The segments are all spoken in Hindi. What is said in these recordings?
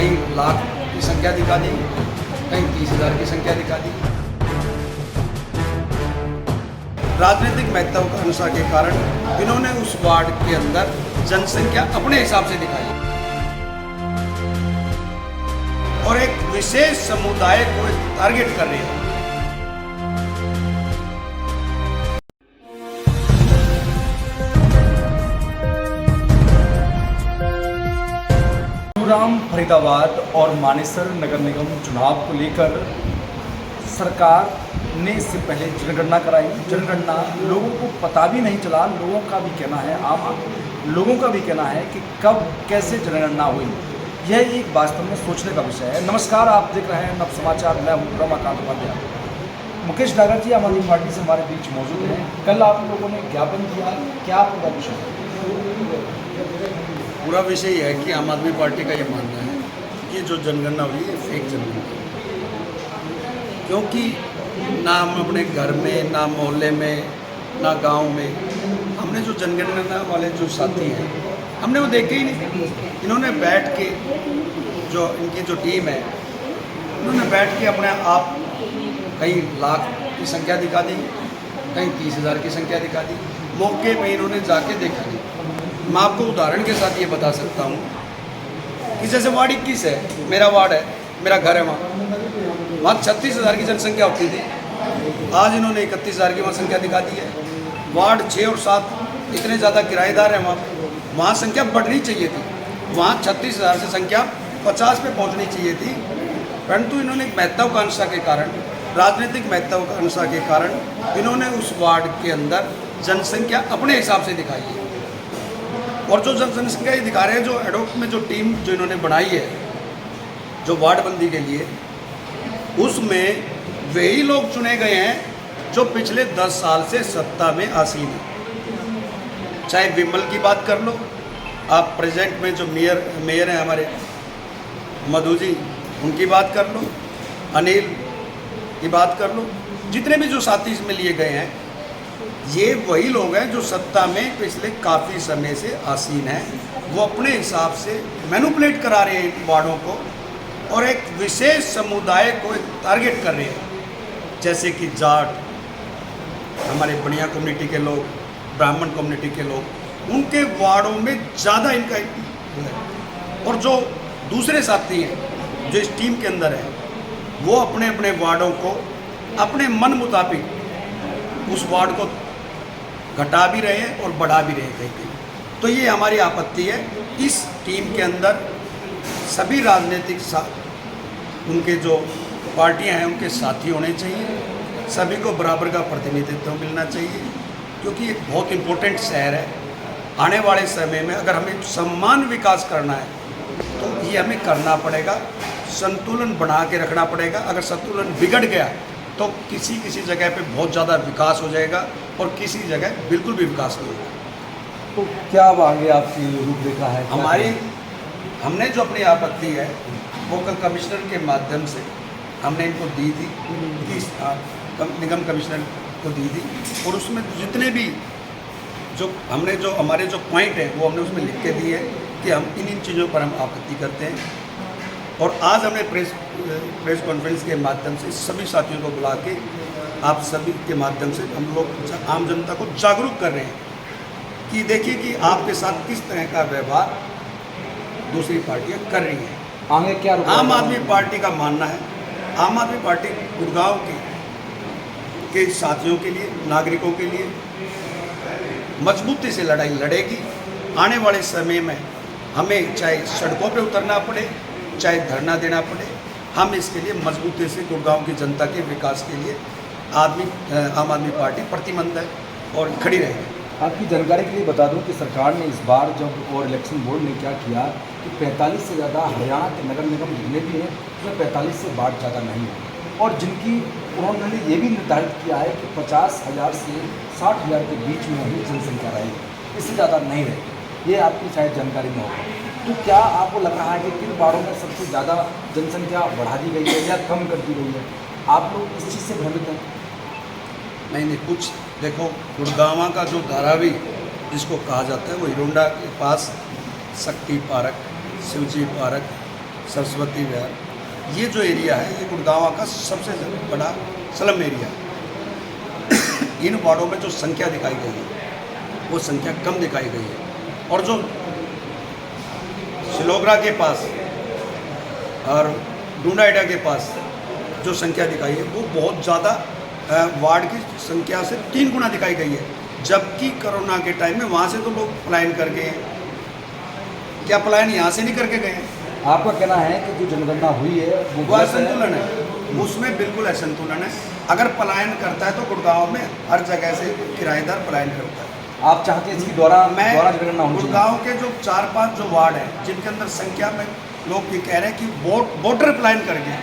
कहीं लाख की संख्या दिखा दी, कहीं 30,000 की संख्या दिखा दी। राजनीतिक महत्वाकांक्षा के कारण इन्होंने उस वार्ड के अंदर जनसंख्या अपने हिसाब से दिखाई और एक विशेष समुदाय को टारगेट कर रहे हैं। राम फरीदाबाद और मानेसर नगर निगम चुनाव को लेकर सरकार ने इससे पहले जनगणना कराई। जनगणना लोगों को पता भी नहीं चला। लोगों का भी कहना है, आम लोगों का भी कहना है कि कब कैसे जनगणना हुई, यह एक वास्तव में सोचने का विषय है। नमस्कार, आप देख रहे हैं नव समाचार। मैं हूं रमाकांत उपाध्याय। मुकेश डागर जी आम आदमी पार्टी से हमारे बीच मौजूद हैं। कल आप लोगों ने ज्ञापन दिया, क्या पूरा विषय है? पूरा विषय यह है कि आम आदमी पार्टी का ये मानना है कि जो जनगणना हुई है फेक जनगणना, क्योंकि ना हम अपने घर में, ना मोहल्ले में, ना गांव में हमने जो जनगणना वाले जो साथी हैं हमने वो देखे ही नहीं। इन्होंने बैठ के, जो इनकी जो टीम है, इन्होंने बैठ के अपने आप कहीं लाख की संख्या दिखा दी, कहीं 30,000 की संख्या दिखा दी। मौके पे इन्होंने जाके देखा नहीं। मैं आपको उदाहरण के साथ ये बता सकता हूँ कि जैसे वार्ड 21 है, मेरा वार्ड है, मेरा घर है, वहाँ 36,000 की जनसंख्या होती थी। आज इन्होंने 31,000 की वहाँ संख्या दिखा दी है। वार्ड 6 और 7 इतने ज़्यादा किराएदार हैं, वहाँ संख्या बढ़नी चाहिए थी। वहाँ 36,000 से संख्या 50 पे पहुँचनी चाहिए थी, परंतु इन्होंने एक महत्वाकांक्षा के कारण, राजनीतिक महत्वाकांक्षा के कारण इन्होंने उस वार्ड के अंदर जनसंख्या अपने हिसाब से दिखाई है। और जो जनसंख्या दिखा रहे हैं, जो एडोक में जो टीम जो इन्होंने बनाई है जो वार्डबंदी के लिए, उसमें वही लोग चुने गए हैं जो पिछले 10 साल से सत्ता में आसीन हैं। चाहे विमल की बात कर लो, आप प्रेजेंट में जो मेयर हैं हमारे मधु जी, उनकी बात कर लो, अनिल की बात कर लो, जितने भी जो साथी इसमें लिए गए हैं, ये वही लोग हैं जो सत्ता में पिछले काफ़ी समय से आसीन हैं। वो अपने हिसाब से मैनिपुलेट करा रहे हैं वार्डों को और एक विशेष समुदाय को टारगेट कर रहे हैं, जैसे कि जाट, हमारे बनिया कम्युनिटी के लोग, ब्राह्मण कम्युनिटी के लोग, उनके वार्डों में ज़्यादा इनका है। और जो दूसरे साथी हैं जो इस टीम के अंदर हैं, वो अपने अपने वार्डों को अपने मन मुताबिक उस वार्ड को घटा भी रहे हैं और बढ़ा भी रहे हैं कहीं। तो ये हमारी आपत्ति है। इस टीम के अंदर सभी राजनीतिक उनके जो पार्टियां हैं उनके साथी होने चाहिए, सभी को बराबर का प्रतिनिधित्व मिलना चाहिए, क्योंकि एक बहुत इम्पोर्टेंट शहर है। आने वाले समय में अगर हमें सम्मान विकास करना है तो ये हमें करना पड़ेगा, संतुलन बना के रखना पड़ेगा। अगर संतुलन बिगड़ गया तो किसी किसी जगह पे बहुत ज़्यादा विकास हो जाएगा और किसी जगह बिल्कुल भी विकास नहीं होगा। तो क्या अब आगे आपकी रूपरेखा है? हमने जो अपनी आपत्ति है वो कल कमिश्नर के माध्यम से हमने इनको दी थी, निगम कमिश्नर को दी थी, और उसमें जितने भी जो हमारे जो पॉइंट हैं वो हमने उसमें लिख के दिए हैं कि हम इन चीज़ों पर हम आपत्ति करते हैं। और आज हमने प्रेस कॉन्फ्रेंस के माध्यम से सभी साथियों को बुला के आप सभी के माध्यम से हम लोग आम जनता को जागरूक कर रहे हैं कि देखिए कि आपके साथ किस तरह का व्यवहार दूसरी पार्टियां कर रही हैं। आगे क्या आम आदमी पार्टी का मानना है, आम आदमी पार्टी गुड़गांव के साथियों के लिए, नागरिकों के लिए मजबूती से लड़ाई लड़ेगी। आने वाले समय में हमें चाहे सड़कों पे उतरना पड़े, चाहे धरना देना पड़े, हम इसके लिए मजबूती से गुड़गांव की जनता के विकास के लिए आम आदमी पार्टी प्रतिबद्ध है और खड़ी रहेगी। आपकी जानकारी के लिए बता दूं कि सरकार ने इस बार जब और इलेक्शन बोर्ड ने क्या किया कि 45 से ज़्यादा हरियाणा के नगर निगम जितने भी हैं उसमें 45 से बाढ़ ज़्यादा नहीं है, और जिनकी उन्होंने ये भी निर्धारित किया है कि 50,000 से 60,000 के बीच में ही जनसंख्या रहेगी, इससे ज़्यादा नहीं रहेगी। ये आपकी शायद जानकारी में होगा। तो क्या आपको लग रहा है कि किन वार्डों में सबसे ज़्यादा जनसंख्या बढ़ा दी गई है या कम कर दी गई है? आप लोग इस चीज़ से भ्रमित हैं? नहीं, कुछ देखो, गुड़गांव का जो धारावी जिसको कहा जाता है वो हिरोंडा के पास शक्ति पार्क, शिवजी पार्क सरस्वती विहार, ये जो एरिया है ये गुड़गांव का सबसे बड़ा स्लम एरिया है। इन वार्डों में जो संख्या दिखाई गई है वो संख्या कम दिखाई गई है, और जो सिलोगरा के पास और डूंडाइडा के पास जो संख्या दिखाई है वो बहुत ज़्यादा वार्ड की संख्या से 3 गुना दिखाई गई है, जबकि कोरोना के टाइम में वहाँ से तो लोग पलायन कर गए हैं। क्या पलायन यहाँ से नहीं करके गए हैं? आपका कहना है कि जो जनगणना हुई है वो गलत है? असंतुलन है, उसमें बिल्कुल असंतुलन है। अगर पलायन करता है तो गुड़गांव में हर जगह से किराएदार पलायन करता है। आप चाहते हैं इसकी दोबारा मैं जनगणना होनी चाहिए? गुड़गांव के जो 4-5 जो वार्ड हैं जिनके अंदर संख्या में लोग ये कह रहे हैं कि वोटर पलायन कर गए,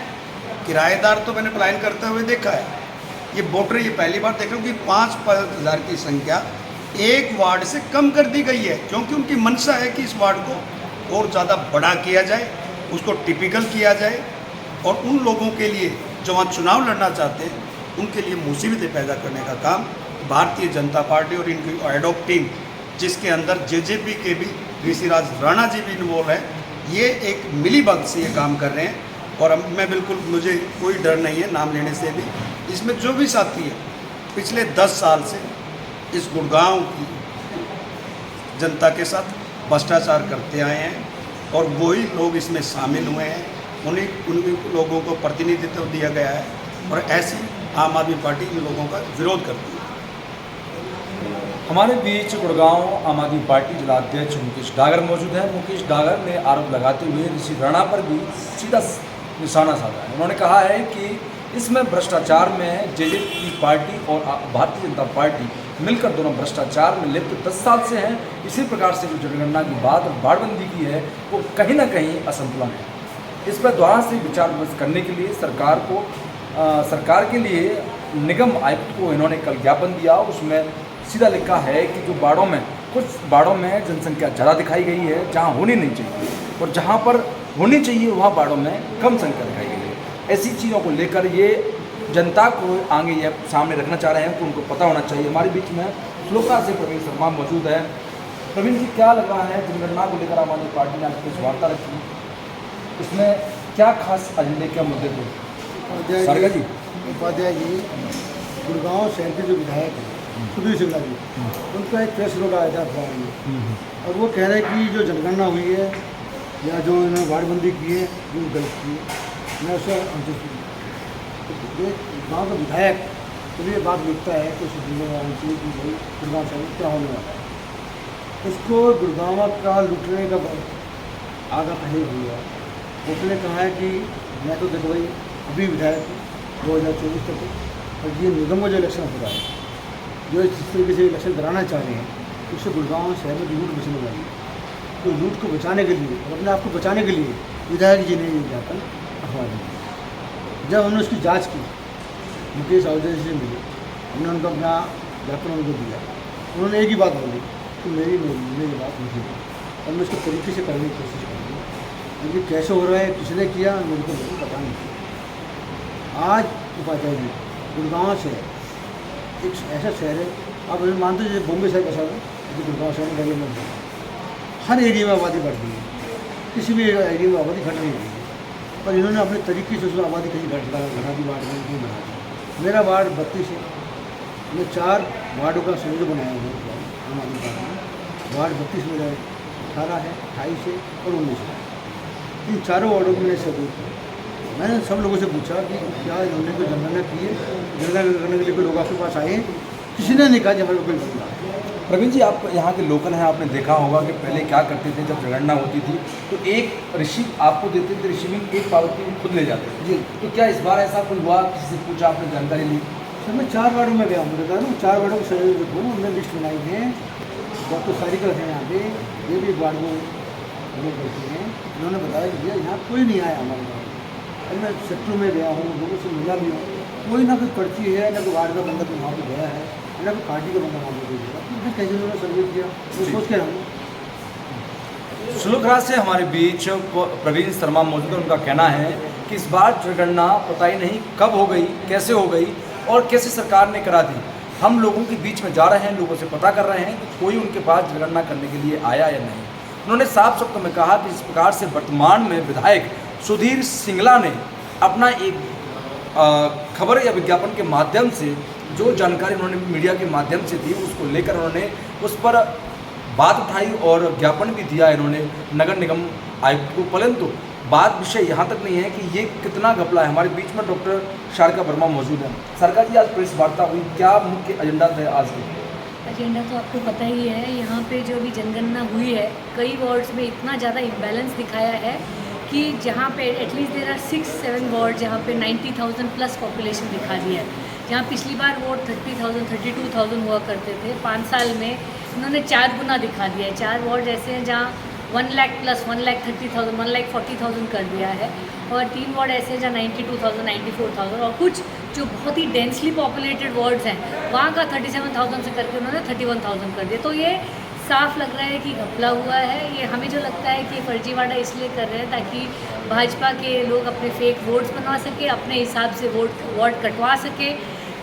किराएदार तो मैंने पलायन करते हुए देखा है, ये वोटर ये पहली बार देख रहा हूँ कि 5,000 की संख्या एक वार्ड से कम कर दी गई है, क्योंकि उनकी मंशा है कि इस वार्ड को और ज़्यादा बड़ा किया जाए, उसको टिपिकल किया जाए, और उन लोगों के लिए जो वहाँ चुनाव लड़ना चाहते हैं उनके लिए मुसीबतें पैदा करने का काम भारतीय जनता पार्टी और इनकी एडॉक टीम, जिसके अंदर जेजेपी के भी ऋषिराज राणा जी भी इन्वॉल्व है, ये एक मिली भगत से ये काम कर रहे हैं। और मैं बिल्कुल, मुझे कोई डर नहीं है नाम लेने से भी। इसमें जो भी साथी है पिछले 10 साल से इस गुड़गांव की जनता के साथ भ्रष्टाचार करते आए हैं, और वही लोग इसमें शामिल हुए हैं, उन्हीं लोगों को प्रतिनिधित्व दिया गया है, और ऐसी आम आदमी पार्टी इन लोगों का विरोध करती है। हमारे बीच गुड़गांव आम आदमी पार्टी जिलाध्यक्ष मुकेश डागर मौजूद हैं। मुकेश डागर ने आरोप लगाते हुए ऋषि राणा पर भी सीधा निशाना साधा है। उन्होंने कहा है कि इसमें भ्रष्टाचार में जेजेपी पार्टी और भारतीय जनता पार्टी मिलकर दोनों भ्रष्टाचार में लिप्त 10 साल से हैं। इसी प्रकार से जो जनगणना की बात और बाड़बंदी की है वो कहीं ना कहीं असंतुलन है। इस पर दोबारा से विचार विमर्श करने के लिए सरकार के लिए निगम आयुक्त को इन्होंने कल ज्ञापन दिया। उसमें सीधा लिखा है कि जो कुछ बाड़ों में जनसंख्या ज़्यादा दिखाई गई है जहाँ होनी नहीं चाहिए, और जहाँ पर होनी चाहिए वहाँ बाड़ों में कम संख्या दिखाई गई है। ऐसी चीज़ों को लेकर ये जनता को आगे ये सामने रखना चाह रहे हैं कि उनको पता होना चाहिए। हमारे बीच में श्लोका से प्रवीण शर्मा मौजूद है। प्रवीण जी, क्या लग रहा है जनगणना को लेकर आम आदमी पार्टी ने आज कुछ वार्ता रखी, इसमें क्या खास एजेंडे, क्या मुद्दे थे? उपाध्याय जी गुड़गांव शहर के जो विधायक हैं सुधीर सिंगला जी, उनका एक प्रेस नोट आया था अखबार में, और वो कह रहे हैं कि जो जनगणना हुई है या जो इन्होंने वार्डबंदी की है वो गलत की है। मैं उससे अंतुष्ट हूँ। गाँव का विधायक तो ये बात लिखता है कि उसे जिम्मेदारी चाहिए कि भाई गुड़गांव शहर में क्या होने वाला है। उसको गुड़गांव का लुटने का आगा पहले हुआ। उसने कहा है कि मैं तो देखो भाई अभी विधायक 2024 तक, और ये निगम का जो इलेक्शन हो रहा है, जो इस तरीके से इलेक्शन कराना चाह रहे हैं, उससे गुड़गांव शहर में लूट बचने वाली है। तो लूट को बचाने के लिए और अपने आप को बचाने के लिए विधायक जी ने ये ज्ञापन अखबार में दिया। जब हमने उसकी जांच की, मुकेश आहूजा जी से मिले, हमने उनको अपना ज्ञापन उनको दिया, उन्होंने एक ही बात बोली कि मेरी बात नहीं है, और मैं उसको तरीके से करने की कोशिश करूँगी। लेकिन कैसे हो रहा है, किसने किया, मेरे को पता नहीं। आज उपाध्याय जी गुड़गांव शहर एक ऐसा शहर है, आप मानते हैं जैसे बॉम्बे शहर का शहर है, जो गुड़गांव शहर में डेवलपमेंट है, हर एरिया में आबादी बढ़ रही है, किसी भी एरिया में आबादी घट नहीं रही है, पर इन्होंने अपने तरीके से उसमें आबादी कहीं घटा दी, वार्ड में कहीं बढ़ा दी। मेरा वार्ड 32 है, मैं 4 वार्डों का संयोजन बनाया हुआ है आम आदमी पार्टी में। वार्ड 32 में 18 है, 28 है और 19 है। इन चारों वार्डों को मैंने सबूत किया। मैंने सब लोगों से पूछा कि क्या इन्होंने कोई जनगणना की है, जनगणना करने के लिए कोई लोग आपके पास आए, किसी ने नहीं कहा कि हमारे कोई बदला है। प्रवीण जी, आप यहाँ के लोकल हैं, आपने देखा होगा कि पहले क्या करते थे, जब जनगणना होती थी तो एक रिसीव आपको देते थे, रिसीविंग एक पावती खुद ले जाते थे जी। तो क्या इस बार ऐसा कोई हुआ, किसी से पूछा, आपने जानकारी ली? सर मैं 4 वार्डों में गया हूँ, बता दूँ 4 वार्डों को संयोजक हूँ, हमने लिस्ट बनाई है। डॉक्टर सारिका हैं यहाँ पे, ये भी वार्ड में लोग बैठे हैं। उन्होंने बताया कि भैया यहाँ कोई नहीं आया हमारे गाँव में। अरे मैं सेक्टर में गया हूँ, लोगों से मिला भी हूँ, कोई ना कोई पर्ची है, ना कोई वार्ड का बंदा कोई वहाँ पर गया है, ना कोई पार्टी का बंदा वहाँ पर गया। तो कैसे उन्होंने सर्वे किया, वो सोच के हम सुलगरा से हमारे बीच प्रवीण शर्मा मौजूद है। उनका कहना है कि इस बार जनगणना पता ही नहीं कब हो गई, कैसे हो गई और कैसे सरकार ने करा दी। हम लोगों के बीच में जा रहे हैं, लोगों से पता कर रहे हैं कि कोई उनके पास जनगणना करने के लिए आया या नहीं। उन्होंने साफ शब्दों में कहा कि इस प्रकार से वर्तमान में विधायक सुधीर सिंगला ने अपना एक खबर या विज्ञापन के माध्यम से जो जानकारी उन्होंने मीडिया के माध्यम से दी, उसको लेकर उन्होंने उस पर बात उठाई और ज्ञापन भी दिया इन्होंने नगर निगम आयुक्त को। परंतु बात विषय यहाँ तक नहीं है कि ये कितना घपला है। हमारे बीच में डॉक्टर शारिका वर्मा मौजूद हैं। शारिका जी, आज प्रेस वार्ता हुई, क्या मुख्य एजेंडा थे आज के? एजेंडा तो आपको पता ही है, यहाँ पे जो भी जनगणना हुई है कई वार्ड्स में इतना ज़्यादा इम्बैलेंस दिखाया है कि जहाँ पे एटलीस्ट देर आर 6-7 वार्ड जहाँ पे 90,000 प्लस पॉपुलेशन दिखा दिया है। जहाँ पिछली बार वोट 30,000 32,000 हुआ करते थे, 5 साल में इन्होंने 4 गुना दिखा दिया है। 4 वार्ड ऐसे हैं जहाँ 1 लाख प्लस 1,30,000 1,40,000 कर दिया है, और 3 वार्ड ऐसे हैं जहाँ 92,000 94,000, और कुछ जो बहुत ही डेंसली पॉपुलेटेड वार्ड्स हैं वहाँ का 37,000 से करके उन्होंने 31,000 कर दिया। तो ये साफ लग रहा है कि घपला हुआ है। ये हमें जो लगता है कि फर्जीवाड़ा इसलिए कर रहे हैं ताकि भाजपा के लोग अपने फेक वोट्स बनवा सके, अपने हिसाब से वोट कटवा सके,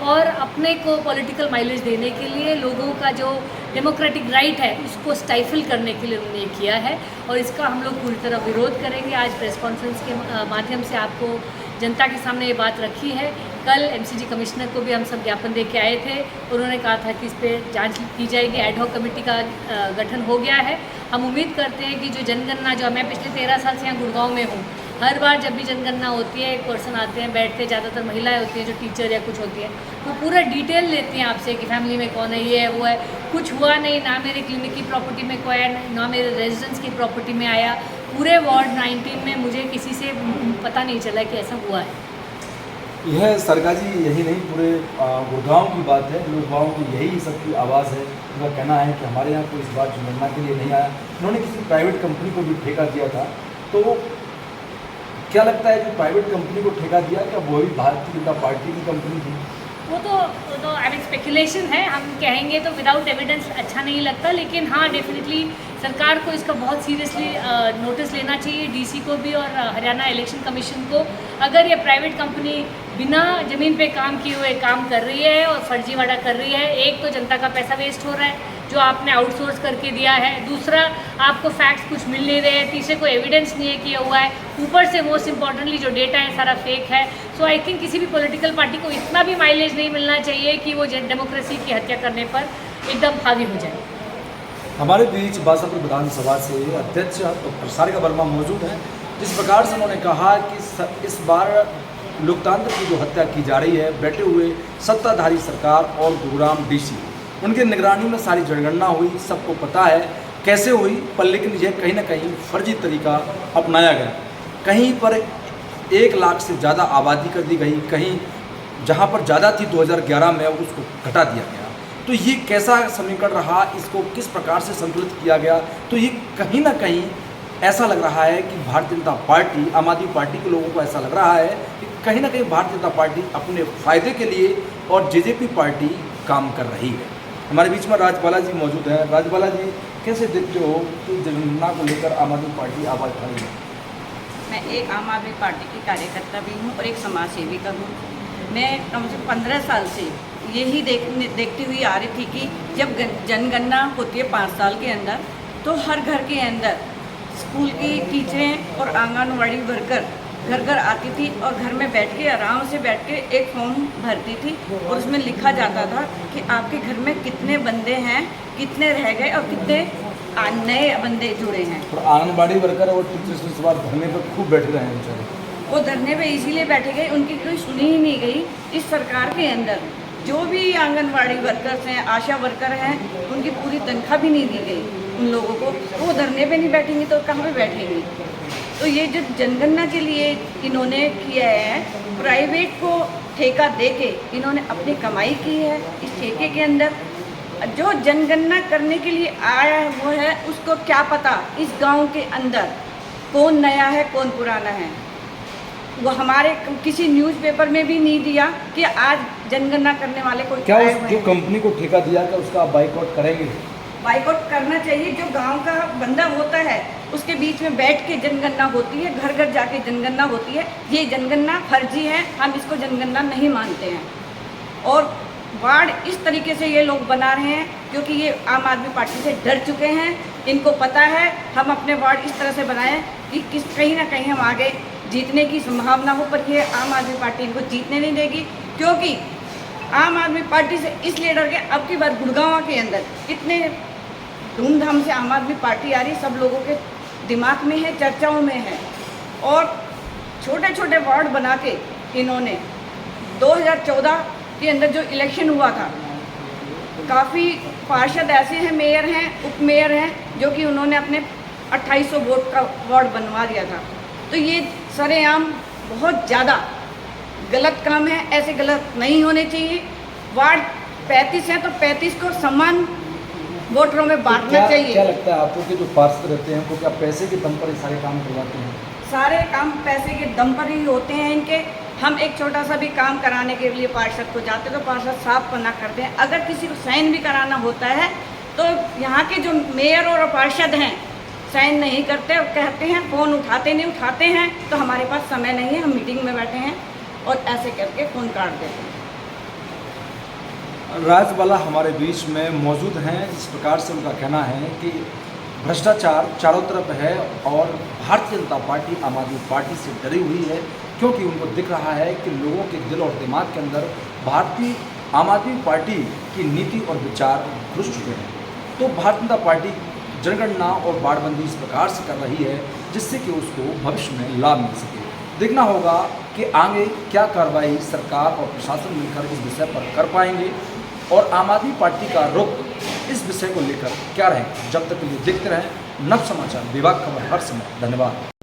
और अपने को पॉलिटिकल माइलेज देने के लिए लोगों का जो डेमोक्रेटिक राइट है उसको स्टाइफल करने के लिए उन्होंने किया है, और इसका हम लोग पूरी तरह विरोध करेंगे। आज प्रेस कॉन्फ्रेंस के माध्यम से आपको जनता के सामने ये बात रखी है। कल एमसीजी कमिश्नर को भी हम सब ज्ञापन दे के आए थे, उन्होंने कहा था कि इस पर जांच की जाएगी। एडहॉक कमेटी का गठन हो गया है। हम उम्मीद करते हैं कि जो जनगणना, जो मैं पिछले 13 साल से यहाँ गुड़गांव में हूँ, हर बार जब भी जनगणना होती है एक पर्सन आते हैं, बैठते हैं, ज़्यादातर महिलाएं होती हैं जो टीचर या कुछ होती है, वो पूरा डिटेल लेती हैं आपसे कि फैमिली में कौन है, ये है, वो है। कुछ हुआ नहीं, ना मेरे क्लिनिक की प्रॉपर्टी में कोई आया, ना मेरे रेजिडेंस की प्रॉपर्टी में आया। पूरे वार्ड 19 में मुझे किसी से पता नहीं चला कि ऐसा हुआ है। यह सरकार जी यही नहीं, पूरे गुड़गांव की बात है। गुड़गांव की यही सबकी आवाज़ है। उनका कहना है कि हमारे यहाँ कोई इस बार जनगणना के लिए नहीं आया। उन्होंने किसी प्राइवेट कंपनी को भी ठेका दिया था। तो क्या लगता है, जो प्राइवेट कंपनी को ठेका दिया, क्या वो भी भारतीय जनता पार्टी की कंपनी थी? वो तो आई मीन स्पेकुलेशन है, हम कहेंगे तो विदाउट एविडेंस अच्छा नहीं लगता। लेकिन हाँ, डेफिनेटली सरकार को इसका बहुत सीरियसली नोटिस लेना चाहिए, डीसी को भी और हरियाणा इलेक्शन कमीशन को। अगर ये प्राइवेट कंपनी बिना ज़मीन पे काम किए हुए काम कर रही है और फर्जीवाड़ा कर रही है, एक तो जनता का पैसा वेस्ट हो रहा है जो आपने आउटसोर्स करके दिया है, दूसरा आपको फैक्ट्स कुछ मिल नहीं रहे हैं, तीसरे को एविडेंस नहीं है किया हुआ है, ऊपर से मोस्ट इम्पॉर्टेंटली जो डेटा है सारा फेक है। सो आई थिंक किसी भी पॉलिटिकल पार्टी को इतना भी माइलेज नहीं मिलना चाहिए कि वो डेमोक्रेसी की हत्या करने पर एकदम हावी हो जाए। हमारे बीच बासापुर विधानसभा से अध्यक्ष डॉक्टर शारिका वर्मा मौजूद हैं। जिस प्रकार से उन्होंने कहा कि इस बार लोकतंत्र की जो हत्या की जा रही है, बैठे हुए सत्ताधारी सरकार और गुरुग्राम डीसी, उनके निगरानी में सारी जनगणना हुई, सबको पता है कैसे हुई, पर लेकिन यह कहीं ना कहीं फर्जी तरीका अपनाया गया। कहीं पर 1 लाख से ज़्यादा आबादी कर दी गई, कहीं जहां पर ज़्यादा थी 2011 में उसको घटा दिया गया। तो ये कैसा समीकरण रहा, इसको किस प्रकार से संतुलित किया गया? तो ये कहीं ना कहीं ऐसा लग रहा है कि भारतीय जनता पार्टी, आम आदमी पार्टी के लोगों को ऐसा लग रहा है कि कहीं ना कहीं भारतीय जनता पार्टी अपने फ़ायदे के लिए और जेजेपी पार्टी काम कर रही है। हमारे बीच में राजबाला जी मौजूद हैं। राजबाला जी, कैसे देखते हो कि जनगणना को लेकर आम आदमी पार्टी आवाज़ उठाई है? मैं एक आम आदमी पार्टी की कार्यकर्ता भी हूँ और एक समाज सेविका हूँ। मैं कम से 15 साल से यही देखती हुई आ रही थी कि जब जनगणना होती है 5 साल के अंदर, तो हर घर के अंदर स्कूल की टीचरें और आंगनवाड़ी वर्कर घर घर आती थी और घर में बैठ के आराम से बैठ के एक फॉर्म भरती थी और उसमें लिखा जाता था कि आपके घर में कितने बंदे हैं, कितने रह गए और कितने नए बंदे जुड़े हैं। और आंगनबाड़ी वर्कर और टीचर्स इस बार धरने पर खूब बैठे रहे हैं बेचारे। वो धरने पे इसीलिए बैठे गए, उनकी कोई सुनी ही नहीं गई। इस सरकार के अंदर जो भी आंगनवाड़ी वर्कर्स हैं, आशा वर्कर हैं, उनकी पूरी तनख्वाह भी नहीं दी गई उन लोगों को। वो धरने पे नहीं बैठेंगे तो कहाँ पे बैठेंगे? तो ये जो जनगणना के लिए इन्होंने किया है, प्राइवेट को ठेका देके इन्होंने अपनी कमाई की है। इस ठेके के अंदर जो जनगणना करने के लिए आया है वो है, उसको क्या पता इस गांव के अंदर कौन नया है कौन पुराना है। वो हमारे किसी न्यूज़पेपर में भी नहीं दिया कि आज जनगणना करने वाले को क्या उस जो कंपनी को ठेका दिया क्या उसका आप बाइकआउट करेंगे? बाइकआउट करना चाहिए। जो गांव का बंदा होता है उसके बीच में बैठ के जनगणना होती है, घर घर जाके जनगणना होती है। ये जनगणना फर्जी है, हम इसको जनगणना नहीं मानते हैं। और वार्ड इस तरीके से ये लोग बना रहे हैं क्योंकि ये आम आदमी पार्टी से डर चुके हैं। इनको पता है हम अपने वार्ड इस तरह से बनाएं कि कहीं ना कहीं हम आगे जीतने की संभावना हो, पर ये आम आदमी पार्टी इनको जीतने नहीं देगी, क्योंकि आम आदमी पार्टी से इसलिए डर के अब की बार गुड़गांव के अंदर इतने धूमधाम से आम आदमी पार्टी आ रही, सब लोगों के दिमाग में है, चर्चाओं में है। और छोटे छोटे वार्ड बना के इन्होंने 2014 के अंदर जो इलेक्शन हुआ था, काफ़ी पार्षद ऐसे हैं, मेयर हैं, उप मेयर हैं, जो कि उन्होंने अपने 2800 वोट का वार्ड बनवा दिया था। तो ये सरेआम बहुत ज़्यादा गलत काम है, ऐसे गलत नहीं होने चाहिए। वार्ड 35 है तो 35 को समान वोटरों में बांटना चाहिए। क्या लगता है आपको कि जो पार्षद रहते हैं उनको क्या पैसे के दम पर ये सारे काम करवाते हैं? सारे काम पैसे के दम पर ही होते हैं इनके। हम एक छोटा सा भी काम कराने के लिए पार्षद को जाते तो पार्षद साफ मना करते हैं। अगर किसी को साइन भी कराना होता है तो यहाँ के जो मेयर और पार्षद हैं साइन नहीं करते और कहते हैं, फ़ोन उठाते हैं तो हमारे पास समय नहीं है, हम मीटिंग में बैठे हैं, और ऐसे करके फ़ोन काट देते हैं। राजबाला हमारे बीच में मौजूद हैं। इस प्रकार से उनका कहना है कि भ्रष्टाचार चारों तरफ है और भारतीय जनता पार्टी आम आदमी पार्टी से डरी हुई है, क्योंकि उनको दिख रहा है कि लोगों के दिल और दिमाग के अंदर भारतीय आम आदमी पार्टी की नीति और विचार घुस चुके हैं। तो भारतीय जनता पार्टी जनगणना और बाड़बंदी इस प्रकार से कर रही है जिससे कि उसको भविष्य में लाभ मिल सके। देखना होगा कि आगे क्या कार्रवाई सरकार और प्रशासन मिलकर इस विषय पर कर पाएंगे और आम आदमी पार्टी का रुख इस विषय को लेकर क्या रहेगा। जब तक के लिए देखते रहें नव समाचार विभाग खबर हर समय। धन्यवाद।